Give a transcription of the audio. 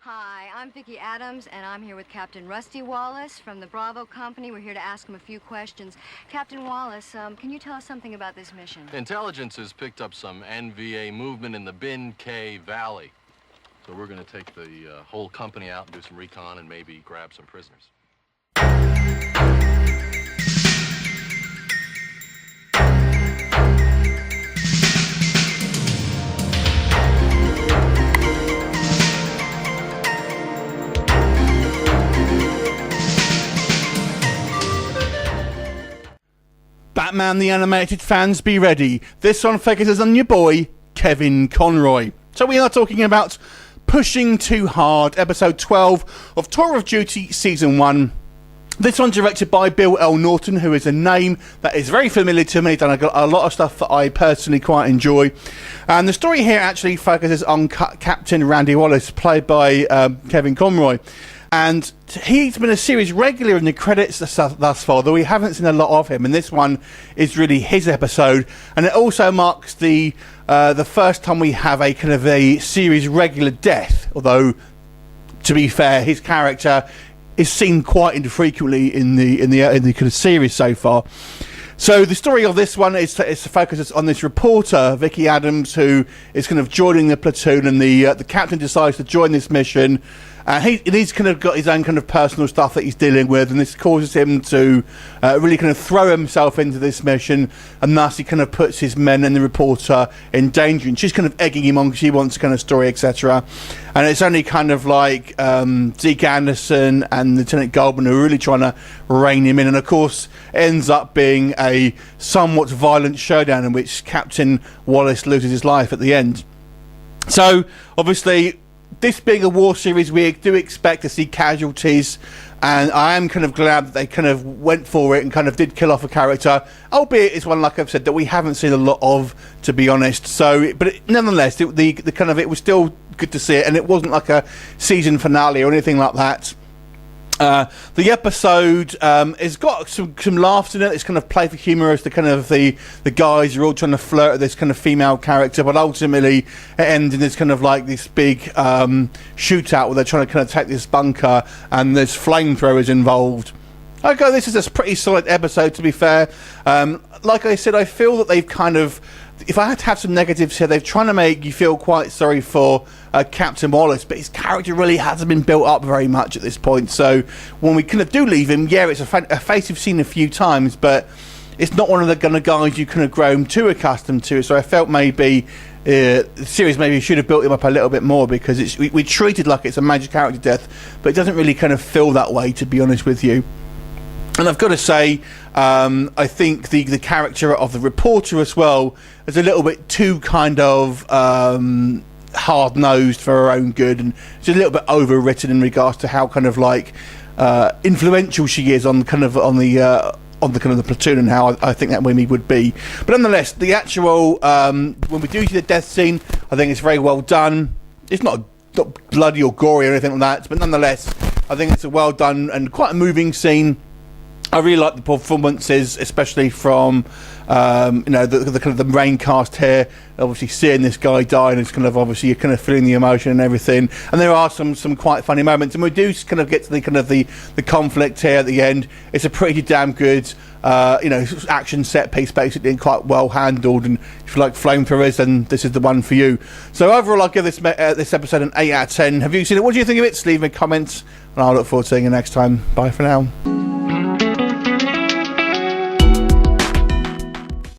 Hi, I'm Vicky Adams, and I'm here with Captain Rusty Wallace from the Bravo Company. We're here to ask him a few questions. Captain Wallace, can you tell us something about this mission? Intelligence has picked up some NVA movement in the Bin K Valley. So we're going to take the whole company out and do some recon and maybe grab some prisoners. Batman the Animated fans, be ready. This one focuses on your boy, Kevin Conroy. So we are talking about Pushing Too Hard, episode 12 of Tour of Duty Season 1. This one's directed by Bill L. Norton, who is a name that is very familiar to me. He's done a lot of stuff that I personally quite enjoy. And the story here actually focuses on Captain Randy Wallace, played by Kevin Conroy. And he's been a series regular in the credits thus far, though we haven't seen a lot of him. And this one is really his episode. And it also marks the first time we have a kind of a series regular death. Although, to be fair, his character is seen quite infrequently in the kind of series so far. So the story of this one is to focus on this reporter, Vicky Adams, who is kind of joining the platoon, and the captain decides to join this mission. He's kind of got his own kind of personal stuff that he's dealing with, and this causes him to really kind of throw himself into this mission, and thus he kind of puts his men and the reporter in danger. And she's kind of egging him on because she wants kind of story, etc. And it's only kind of like Zeke Anderson and Lieutenant Goldman who are really trying to rein him in. And of course, it ends up being a somewhat violent showdown in which Captain Wallace loses his life at the end. So obviously, this being a war series, we do expect to see casualties, and I am kind of glad that they kind of went for it and kind of did kill off a character, albeit it's one, like I've said, that we haven't seen a lot of, to be honest. So, but nonetheless, the kind of, it was still good to see it, and it wasn't like a season finale or anything like that. The episode has got some laughs in it. It's kind of playful humour as the kind of the guys are all trying to flirt with this kind of female character, but ultimately it ends in this kind of like this big shootout where they're trying to kind of take this bunker, and there's flamethrowers involved. Okay, this is a pretty solid episode, to be fair. Like I said, I feel that they've kind of, if I had to have some negatives here, they're trying to make you feel quite sorry for Captain Wallace, but his character really hasn't been built up very much at this point. So when we kind of do leave him, yeah, it's a face you've seen a few times, but it's not one of the kind of guys you kind of grown too accustomed to. So I felt maybe the series maybe should have built him up a little bit more, because we treated like it's a major character death, but it doesn't really kind of feel that way, to be honest with you. And I've got to say, I think the character of the reporter as well is a little bit too kind of hard-nosed for her own good, and it's a little bit overwritten in regards to how kind of like influential she is on kind of the platoon, and how I think that Wimmy would be. But nonetheless, the actual when we do see the death scene, I think it's very well done. It's not bloody or gory or anything like that, but nonetheless, I think it's a well done and quite a moving scene. I really like the performances, especially from the kind of the main cast here. Obviously, seeing this guy die, and it's kind of obviously you're kind of feeling the emotion and everything. And there are some quite funny moments, and we do kind of get to the kind of the conflict here at the end. It's a pretty damn good action set piece, basically, and quite well handled. And if you like flamethrowers, then this is the one for you. So overall, I'll give this episode an 8 out of 10. Have you seen it? What do you think of it? Leave me comments, and I'll look forward to seeing you next time. Bye for now.